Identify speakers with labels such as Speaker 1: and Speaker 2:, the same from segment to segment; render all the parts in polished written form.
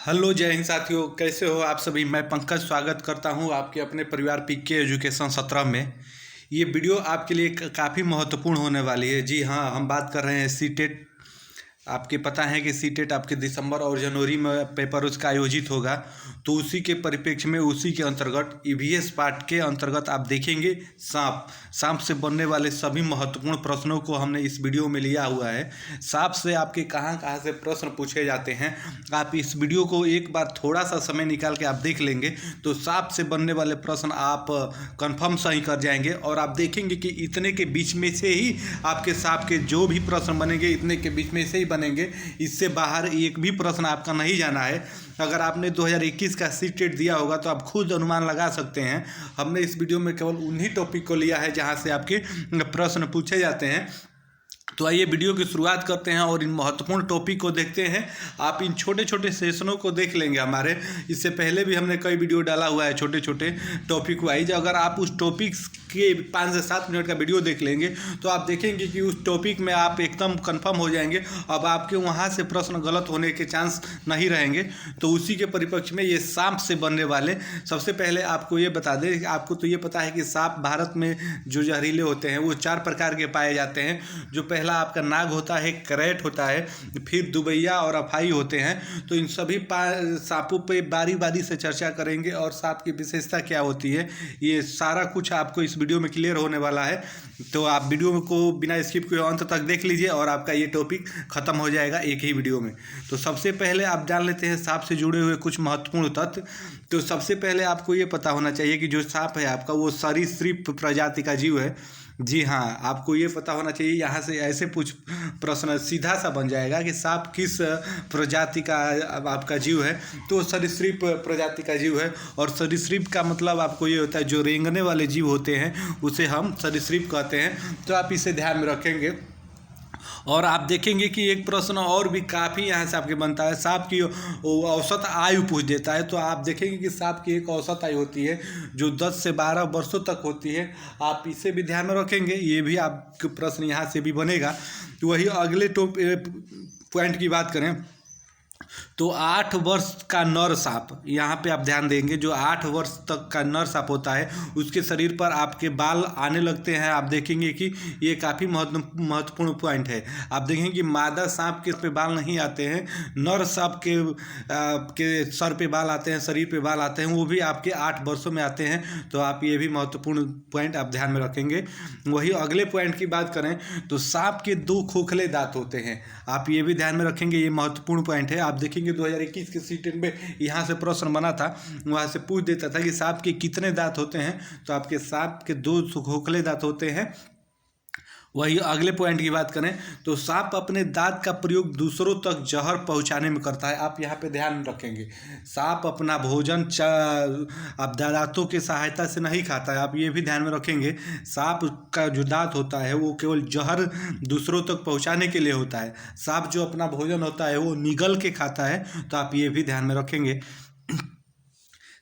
Speaker 1: Hello, जय हिंद साथियों। कैसे हो आप सभी। मैं पंकज स्वागत करता हूं आपके अपने परिवार पीके एजुकेशन 17 में। ये वीडियो आपके लिए काफ़ी महत्वपूर्ण होने वाली है। जी हाँ, हम बात कर रहे हैं सीटेट। आपके पता है कि सीटेट आपके दिसंबर और जनवरी में पेपर उसका आयोजित होगा। तो उसी के परिप्रेक्ष्य में उसी के अंतर्गत ईवीएस पार्ट के अंतर्गत आप देखेंगे सांप से बनने वाले सभी महत्वपूर्ण प्रश्नों को हमने इस वीडियो में लिया हुआ है। सांप से आपके कहाँ कहाँ से प्रश्न पूछे जाते हैं, आप इस वीडियो को एक बार थोड़ा सा समय निकाल के आप देख लेंगे तो सांप से बनने वाले प्रश्न आप कंफर्म सही कर जाएंगे। और आप देखेंगे कि इतने के बीच में से ही आपके सांप के जो भी प्रश्न बनेंगे इतने के बीच में से ही बनेंगे। इससे बाहर एक भी प्रश्न आपका नहीं जाना है। अगर आपने 2021 का सीटेट दिया होगा तो आप खुद अनुमान लगा सकते हैं। हमने इस वीडियो में केवल उन्हीं टॉपिक को लिया है जहां से आपके प्रश्न पूछे जाते हैं। तो आइए वीडियो की शुरुआत करते हैं और इन महत्वपूर्ण टॉपिक को देखते हैं। आप इन छोटे छोटे सेशनों को देख लेंगे हमारे। इससे पहले भी हमने कई वीडियो डाला हुआ है छोटे छोटे टॉपिक वाइज। अगर आप उस टॉपिक्स के 5 से 7 मिनट का वीडियो देख लेंगे तो आप देखेंगे कि उस टॉपिक में आप एकदम कंफर्म हो जाएंगे। अब आपके वहाँ से प्रश्न गलत होने के चांस नहीं रहेंगे। तो उसी के परिप्रेक्ष्य में ये सांप से बनने वाले, सबसे पहले आपको ये बता दें, आपको तो ये पता है कि सांप भारत में जो जहरीले होते हैं वो 4 प्रकार के पाए जाते हैं। जो पहला आपका नाग होता है, करैट होता है, फिर दुबैया और अफाई होते हैं। तो इन सभी सांपों पे बारी बारी से चर्चा करेंगे और सांप की विशेषता क्या होती है, ये सारा कुछ आपको इस वीडियो में क्लियर होने वाला है। तो आप वीडियो को बिना स्किप किए अंत तक देख लीजिए और आपका ये टॉपिक खत्म हो जाएगा एक ही वीडियो में। तो सबसे पहले आप जान लेते हैं सांप से जुड़े हुए कुछ महत्वपूर्ण तथ्य। तो सबसे पहले आपको ये पता होना चाहिए कि जो सांप है आपका वो सरीसृप प्रजाति का जीव है। जी हाँ, आपको ये पता होना चाहिए। यहाँ से ऐसे कुछ प्रश्न सीधा सा बन जाएगा कि सांप किस प्रजाति का आपका जीव है, तो सरीसृप प्रजाति का जीव है। और सरीसृप का मतलब आपको ये होता है जो रेंगने वाले जीव होते हैं उसे हम सरीसृप कहते हैं। तो आप इसे ध्यान में रखेंगे। और आप देखेंगे कि एक प्रश्न और भी काफ़ी यहाँ से आपके बनता है, सांप की औसत आयु पूछ देता है। तो आप देखेंगे कि सांप की एक औसत आयु होती है जो 10 से 12 वर्षों तक होती है। आप इसे भी ध्यान में रखेंगे, ये भी आपके प्रश्न यहाँ से भी बनेगा। तो वही अगले पॉइंट की बात करें तो 8 वर्ष का नर सांप, यहाँ पे आप ध्यान देंगे, जो 8 वर्ष तक का नर सांप होता है उसके शरीर पर आपके बाल आने लगते हैं। आप देखेंगे कि ये काफ़ी महत्वपूर्ण पॉइंट है। आप देखेंगे कि मादा सांप के पे बाल नहीं आते हैं, नर सांप के सर पे बाल आते हैं, शरीर पे बाल आते हैं, वो भी आपके 8 वर्षों में आते हैं। तो आप ये भी महत्वपूर्ण पॉइंट आप ध्यान में रखेंगे। वही अगले पॉइंट की बात करें तो सांप के 2 खोखले दांत होते हैं। आप ये भी ध्यान में रखेंगे, ये महत्वपूर्ण पॉइंट है। आप देखेंगे 2021 के सीटेट में यहाँ से प्रश्न बना था, वहाँ से पूछ देता था कि सांप के कितने दांत होते हैं। तो आपके सांप के 2 खोखले दांत होते हैं। वही अगले पॉइंट की बात करें तो सांप अपने दांत का प्रयोग दूसरों तक जहर पहुंचाने में करता है। आप यहाँ पे ध्यान रखेंगे, सांप अपना भोजन आप दांतों की सहायता से नहीं खाता है। आप ये भी ध्यान में रखेंगे, सांप का जो दांत होता है वो केवल जहर दूसरों तक पहुंचाने के लिए होता है। सांप जो अपना भोजन होता है वो निगल के खाता है। तो आप ये भी ध्यान में रखेंगे।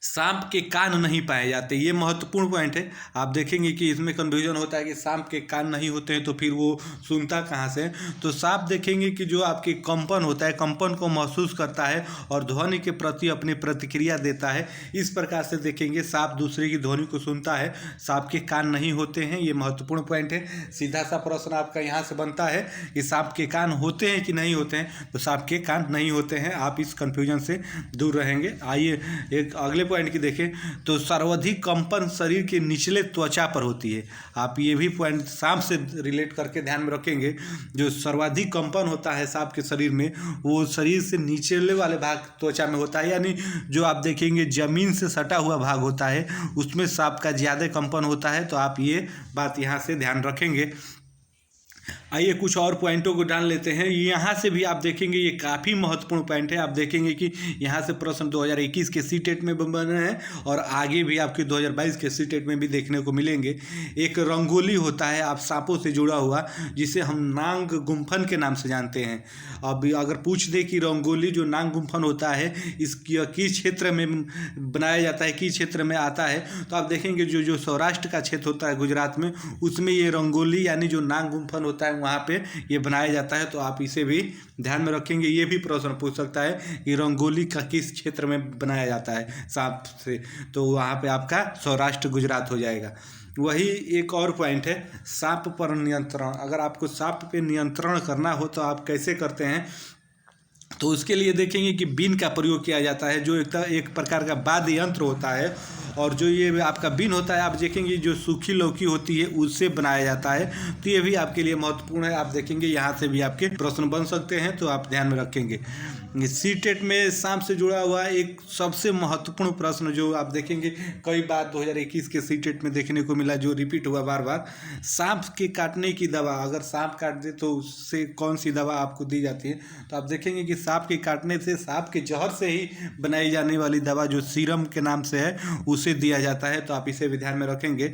Speaker 1: सांप के कान नहीं पाए जाते, ये महत्वपूर्ण पॉइंट है। आप देखेंगे कि इसमें कन्फ्यूजन होता है कि सांप के कान नहीं होते हैं तो फिर वो सुनता कहाँ से। तो सांप देखेंगे कि जो आपके कंपन होता है, कंपन को महसूस करता है और ध्वनि के प्रति अपनी प्रतिक्रिया देता है। इस प्रकार से देखेंगे सांप दूसरे की ध्वनि को सुनता है। सांप के कान नहीं होते हैं, ये महत्वपूर्ण पॉइंट है। सीधा सा प्रश्न आपका यहाँ से बनता है कि सांप के कान होते हैं कि नहीं होते हैं। तो सांप के कान नहीं होते हैं। आप इस कन्फ्यूजन से दूर रहेंगे। आइए एक अगले पॉइंट की देखें तो सर्वाधिक कंपन शरीर के निचले त्वचा पर होती है। आप ये भी पॉइंट सांप से रिलेट करके ध्यान में रखेंगे। जो सर्वाधिक कंपन होता है सांप के शरीर में वो शरीर से निचले वाले भाग त्वचा में होता है, यानी जो आप देखेंगे जमीन से सटा हुआ भाग होता है उसमें सांप का ज़्यादा कंपन होता है। तो आप ये बात यहाँ से ध्यान रखेंगे। आइए कुछ और पॉइंटों को जान लेते हैं। यहाँ से भी आप देखेंगे ये काफ़ी महत्वपूर्ण पॉइंट है। आप देखेंगे कि यहाँ से प्रश्न 2021 के सीटेट में बने हैं और आगे भी आपके 2022 के सीटेट में भी देखने को मिलेंगे। एक रंगोली होता है आप सांपों से जुड़ा हुआ, जिसे हम नांग गुम्फन के नाम से जानते हैं। अब अगर पूछ दे कि रंगोली जो नांग गुम्फन होता है इसकी किस क्षेत्र में बनाया जाता है, किस क्षेत्र में आता है, तो आप देखेंगे जो सौराष्ट्र का क्षेत्र होता है गुजरात में, उसमें ये रंगोली यानी जो नांग गुम्फन होता है वहाँ पे ये बनाया जाता है, तो आप इसे भी ध्यान में रखेंगे। ये भी प्रश्न पूछ सकता है कि रंगोली का किस क्षेत्र में बनाया जाता है सांप से, तो वहाँ पे आपका सौराष्ट्र गुजरात हो जाएगा। वही एक और पॉइंट है, सांप पर नियंत्रण। अगर आपको सांप पे नियंत्रण करना हो तो आप कैसे करते हैं, तो उसके लिए देखेंगे कि बीन का प्रयोग किया जाता है, जो एक प्रकार का वाद्य यंत्र होता है। और जो ये आपका बीन होता है, आप देखेंगे जो सूखी लौकी होती है उससे बनाया जाता है, तो ये भी आपके लिए महत्वपूर्ण है। आप देखेंगे यहाँ से भी आपके प्रश्न बन सकते हैं, तो आप ध्यान में रखेंगे। सीटेट में सांप से जुड़ा हुआ एक सबसे महत्वपूर्ण प्रश्न जो आप देखेंगे कई बार 2021 के सीटेट में देखने को मिला, जो रिपीट हुआ बार बार, सांप के काटने की दवा। अगर सांप काट दे तो उससे कौन सी दवा आपको दी जाती है, तो आप देखेंगे कि सांप के काटने से, सांप के जहर से ही बनाई जाने वाली दवा जो सीरम के नाम से है उसे दिया जाता है, तो आप इसे भी ध्यान में रखेंगे।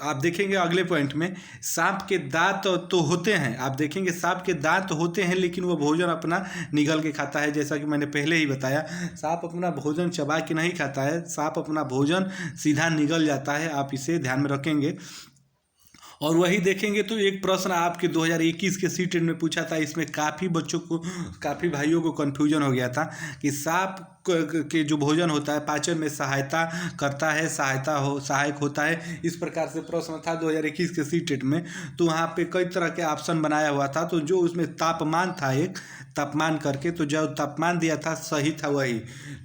Speaker 1: आप देखेंगे अगले पॉइंट में, सांप के दांत तो होते हैं, आप देखेंगे सांप के दांत होते हैं लेकिन वो भोजन अपना निगल के खाता है। जैसा कि मैंने पहले ही बताया, सांप अपना भोजन चबा के नहीं खाता है, सांप अपना भोजन सीधा निगल जाता है, आप इसे ध्यान में रखेंगे। और वही देखेंगे तो एक प्रश्न आपके 2021 के सीटेट में पूछा था, इसमें काफ़ी बच्चों को, काफ़ी भाइयों को कन्फ्यूजन हो गया था कि सांप के जो भोजन होता है पाचन में सहायता करता है, सहायक होता है, इस प्रकार से प्रश्न था 2021 के सीटेट में। तो वहाँ पे कई तरह के ऑप्शन बनाया हुआ था, तो जो उसमें तापमान था, एक तापमान करके, तो जो तापमान दिया था सही था वही,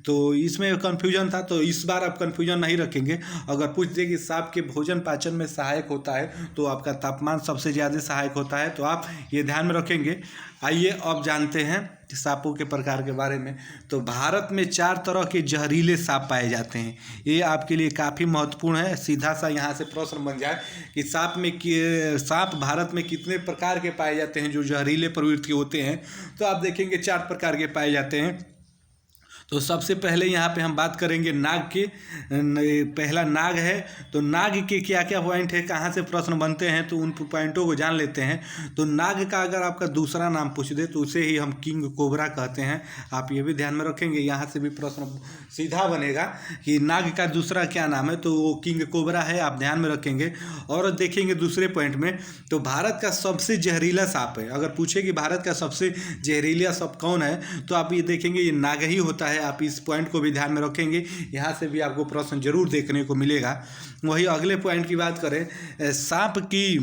Speaker 1: तो इसमें कन्फ्यूजन था। तो इस बार आप कन्फ्यूजन नहीं रखेंगे। अगर पूछ दे कि सांप के भोजन पाचन में सहायक होता है तो आपका तापमान सबसे ज़्यादा सहायक होता है, तो आप ये ध्यान में रखेंगे। आइए अब जानते हैं सांपों के प्रकार के बारे में। तो भारत में 4 तरह के जहरीले सांप पाए जाते हैं, ये आपके लिए काफ़ी महत्वपूर्ण है। सीधा सा यहाँ से प्रश्न बन जाए कि सांप भारत में कितने प्रकार के पाए जाते हैं जो जहरीले प्रवृत्ति होते हैं, तो आप देखेंगे 4 प्रकार के पाए जाते हैं। तो सबसे पहले यहाँ पे हम बात करेंगे नाग के। पहला नाग है, तो नाग के क्या क्या पॉइंट है, कहाँ से प्रश्न बनते हैं, तो उन पॉइंटों को जान लेते हैं। तो नाग का अगर आपका दूसरा नाम पूछ दे तो उसे ही हम किंग कोबरा कहते हैं, आप ये भी ध्यान में रखेंगे। यहाँ से भी प्रश्न सीधा बनेगा कि नाग का दूसरा क्या नाम है, तो वो किंग कोबरा है, आप ध्यान में रखेंगे। और देखेंगे दूसरे पॉइंट में, तो भारत का सबसे जहरीला सांप है, अगर पूछे कि भारत का सबसे जहरीला सांप कौन है, तो आप ये देखेंगे ये नाग ही होता है, आप इस पॉइंट को भी ध्यान में रखेंगे। यहाँ से भी आपको प्रश्न जरूर देखने को मिलेगा। वही अगले पॉइंट की बात करें, सांप की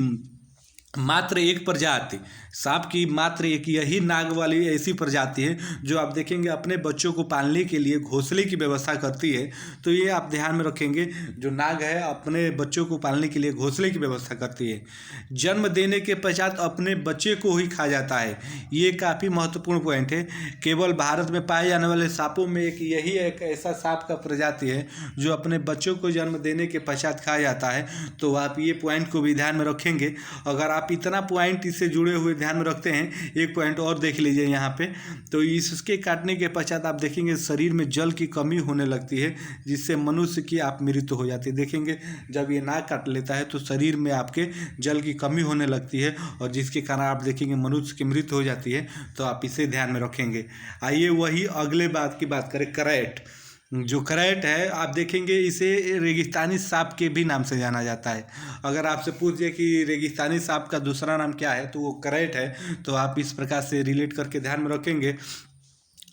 Speaker 1: मात्र एक प्रजाति, सांप की मात्र एक यही नाग वाली ऐसी प्रजाति है जो आप देखेंगे अपने बच्चों को पालने के लिए घोंसले की व्यवस्था करती है, तो ये आप ध्यान में रखेंगे। जो नाग है अपने बच्चों को पालने के लिए घोंसले की व्यवस्था करती है, जन्म देने के पश्चात अपने बच्चे को ही खा जाता है, ये काफ़ी महत्वपूर्ण पॉइंट है। केवल भारत में पाए जाने वाले सांपों में यही एक ऐसा सांप का प्रजाति है जो अपने बच्चों को जन्म देने के पश्चात खा जाता है, तो आप ये पॉइंट को भी ध्यान में रखेंगे। अगर आप इतना पॉइंट इससे जुड़े हुए ध्यान में रखते हैं, एक पॉइंट और देख लीजिए यहाँ पे, तो इसके काटने के पश्चात आप देखेंगे शरीर में जल की कमी होने लगती है, जिससे मनुष्य की आप मृत्यु हो जाती है। देखेंगे जब ये नाक काट लेता है तो शरीर में आपके जल की कमी होने लगती है, और जिसके कारण आप देखेंगे मनुष्य की मृत्यु हो जाती है, तो आप इसे ध्यान में रखेंगे। आइए वही अगले बात की बात करें, करैट। जो करैट है आप देखेंगे इसे रेगिस्तानी सांप के भी नाम से जाना जाता है। अगर आपसे पूछ दिए कि रेगिस्तानी सांप का दूसरा नाम क्या है, तो वो करैट है, तो आप इस प्रकार से रिलेट करके ध्यान में रखेंगे।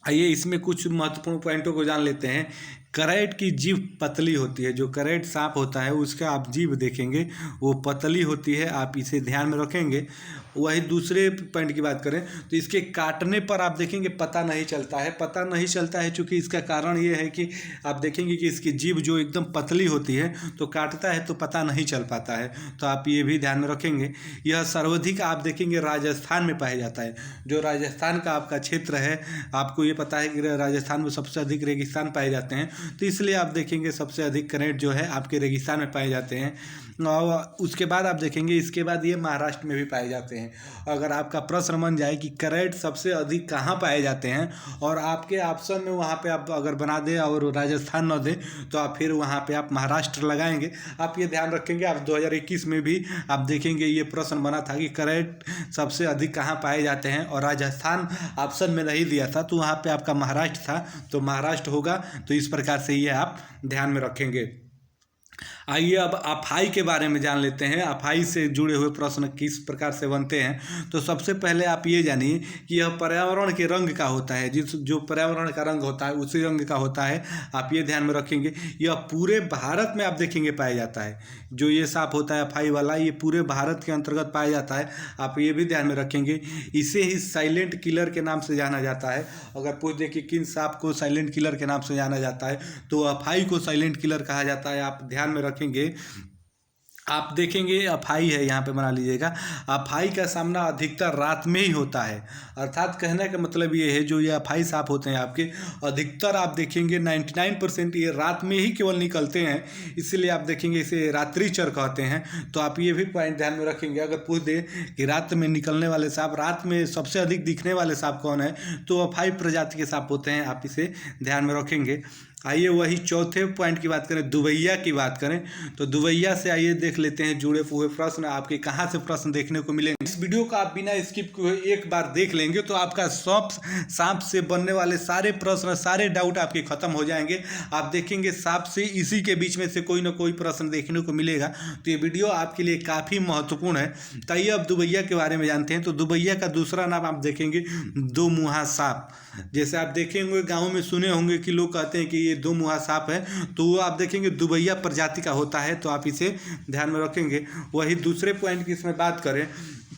Speaker 1: आइए इसमें कुछ महत्वपूर्ण पॉइंटों को जान लेते हैं। करैट की जीभ पतली होती है, जो करैट सांप होता है उसका आप जीभ देखेंगे वो पतली होती है, आप इसे ध्यान में रखेंगे। वही दूसरे पॉइंट की बात करें तो इसके काटने पर आप देखेंगे पता नहीं चलता है, चूँकि इसका कारण ये है कि आप देखेंगे कि इसकी जीभ जो एकदम पतली होती है, तो काटता है तो पता नहीं चल पाता है, तो आप ये भी ध्यान में रखेंगे। यह सर्वाधिक आप देखेंगे राजस्थान में पाया जाता है, जो राजस्थान का आपका क्षेत्र है, आपको ये पता है कि राजस्थान में सबसे अधिक रेगिस्तान पाए जाते हैं, तो इसलिए आप देखेंगे सबसे अधिक करैट जो है आपके रेगिस्तान में पाए जाते हैं। और उसके बाद आप देखेंगे इसके बाद ये महाराष्ट्र में भी पाए जाते हैं। अगर आपका प्रश्न बन जाए कि करैट सबसे अधिक कहाँ पाए जाते हैं, और आपके ऑप्शन में वहाँ पे आप अगर बना दें और राजस्थान न दें, तो आप फिर वहाँ पे आप महाराष्ट्र लगाएंगे। आप ये ध्यान रखेंगे, आप 2021 में भी आप देखेंगे ये प्रश्न बना था कि करैट सबसे अधिक कहाँ पाए जाते हैं, और राजस्थान ऑप्शन में नहीं दिया था, तो वहाँ पे आपका महाराष्ट्र था, तो महाराष्ट्र होगा। तो इस प्रकार से ये आप ध्यान में रखेंगे। आइए अब अफाई के बारे में जान लेते हैं। अफाई से जुड़े हुए प्रश्न किस प्रकार से बनते हैं। तो सबसे पहले आप ये जानिए कि यह पर्यावरण के रंग का होता है। जो पर्यावरण का रंग होता है उसी रंग का होता है, आप ये ध्यान में रखेंगे। यह पूरे भारत में आप देखेंगे पाया जाता है। जो ये सांप होता है अफाई वाला, ये पूरे भारत के अंतर्गत पाया जाता है, आप ये भी ध्यान में रखेंगे। इसे ही साइलेंट किलर के नाम से जाना जाता है। अगर पूछ दे कि किन सांप को साइलेंट किलर के नाम से जाना जाता है, तो अफाई को साइलेंट किलर कहा जाता है। आप ध्यान में रखेंगे। आप देखेंगे अफाई है, यहाँ पे बना लीजिएगा। अफाई का सामना अधिकतर रात में ही होता है। अर्थात कहने का मतलब ये है, जो ये अफाई सांप होते हैं आपके, अधिकतर आप देखेंगे 99% ये रात में ही केवल निकलते हैं। इसीलिए आप देखेंगे इसे रात्रिचर कहते हैं। तो आप ये भी पॉइंट ध्यान में रखेंगे। अगर पूछ दे कि रात में निकलने वाले सांप, रात में सबसे अधिक दिखने वाले सांप कौन है, तो अफाई प्रजाति के सांप होते हैं। आप इसे ध्यान में रखेंगे। आइए वही चौथे पॉइंट की बात करें, दुबैया की बात करें। तो दुबैया से आइए देख लेते हैं जुड़े हुए प्रश्न आपके कहाँ से प्रश्न देखने को मिलेंगे। इस वीडियो को आप बिना स्किप किए एक बार देख लेंगे तो आपका सांप से बनने वाले सारे प्रश्न, सारे डाउट आपके खत्म हो जाएंगे। आप देखेंगे सांप से इसी के बीच में से कोई ना कोई प्रश्न देखने को मिलेगा। तो ये वीडियो आपके लिए काफ़ी महत्वपूर्ण है। तो आइए अब दुबैया के बारे में जानते हैं। तो दुबैया का दूसरा नाम आप देखेंगे दो मुहा सांप। जैसे आप देखेंगे गाँव में सुने होंगे कि लोग कहते हैं कि ये दो मुहा सांप है, तो वो आप देखेंगे दुबैया प्रजाति का होता है। तो आप इसे ध्यान में रखेंगे। वही दूसरे पॉइंट की इसमें बात करें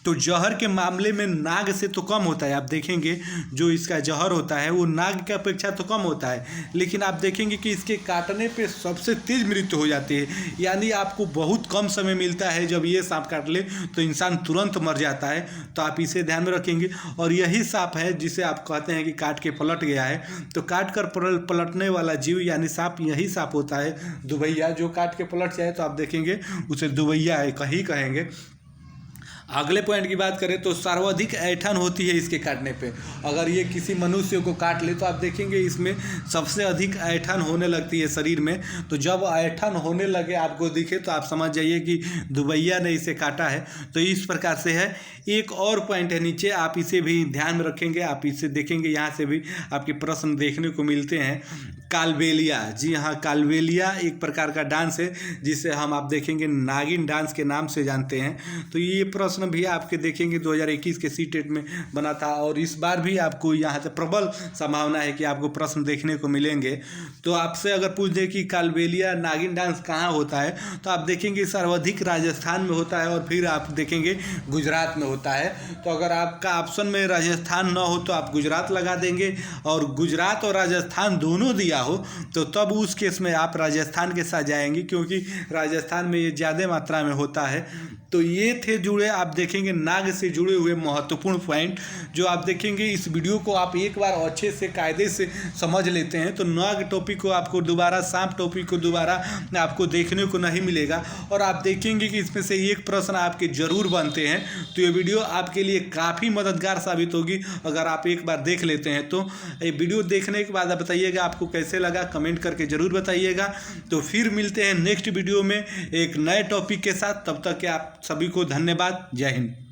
Speaker 1: तो जहर के मामले में नाग से तो कम होता है। आप देखेंगे जो इसका जहर होता है वो नाग की अपेक्षा तो कम होता है, लेकिन आप देखेंगे कि इसके काटने पे सबसे तेज मृत्यु हो जाती है। यानी आपको बहुत कम समय मिलता है। जब ये सांप काट ले तो इंसान तुरंत मर जाता है। तो आप इसे ध्यान में रखेंगे। और यही सांप है जिसे आप कहते हैं कि काट के पलट गया है। तो काट कर पलटने वाला जीव यानी सांप यही सांप होता है दुबैया। जो काट के पलट जाए तो आप देखेंगे उसे दुबैया है कहीं कहेंगे। अगले पॉइंट की बात करें तो सर्वाधिक ऐंठन होती है इसके काटने पे। अगर ये किसी मनुष्य को काट ले तो आप देखेंगे इसमें सबसे अधिक ऐंठन होने लगती है शरीर में। तो जब ऐंठन होने लगे आपको दिखे तो आप समझ जाइए कि दुबैया ने इसे काटा है। तो इस प्रकार से है। एक और पॉइंट है नीचे, आप इसे भी ध्यान में रखेंगे। आप इसे देखेंगे, यहाँ से भी आपके प्रश्न देखने को मिलते हैं। कालबेलिया, जी हाँ, कालबेलिया एक प्रकार का डांस है जिसे हम आप देखेंगे नागिन डांस के नाम से जानते हैं। तो ये प्रश्न भी आपके देखेंगे 2021 के सीटेट में बना था। और इस बार भी आपको यहाँ से प्रबल संभावना है कि आपको प्रश्न देखने को मिलेंगे। तो आपसे अगर पूछ दे कि कालबेलिया नागिन डांस कहाँ होता है, तो आप देखेंगे सर्वाधिक राजस्थान में होता है। और फिर आप देखेंगे गुजरात में होता है। तो अगर आपका ऑप्शन में राजस्थान न हो तो आप गुजरात लगा देंगे। और गुजरात और राजस्थान दोनों दिया हो तो तब उस केस में आप राजस्थान के साथ जाएंगे, क्योंकि राजस्थान में ये ज़्यादा मात्रा में होता है। तो ये थे जुड़े आप देखेंगे नाग से जुड़े हुए महत्वपूर्ण पॉइंट जो आप देखेंगे। इस वीडियो को आप एक बार अच्छे से कायदे से समझ लेते हैं तो नाग टॉपिक को आपको दोबारा, सांप टॉपिक को दोबारा आपको देखने को नहीं मिलेगा। और आप देखेंगे कि इसमें से एक प्रश्न आपके जरूर बनते हैं। तो ये वीडियो आपके लिए काफ़ी मददगार साबित होगी अगर आप एक बार देख लेते हैं। तो ये वीडियो देखने के बाद आप बताइएगा आपको कैसे लगा, कमेंट करके ज़रूर बताइएगा। तो फिर मिलते हैं नेक्स्ट वीडियो में एक नए टॉपिक के साथ। तब तक के आप सभी को धन्यवाद। जय हिंद।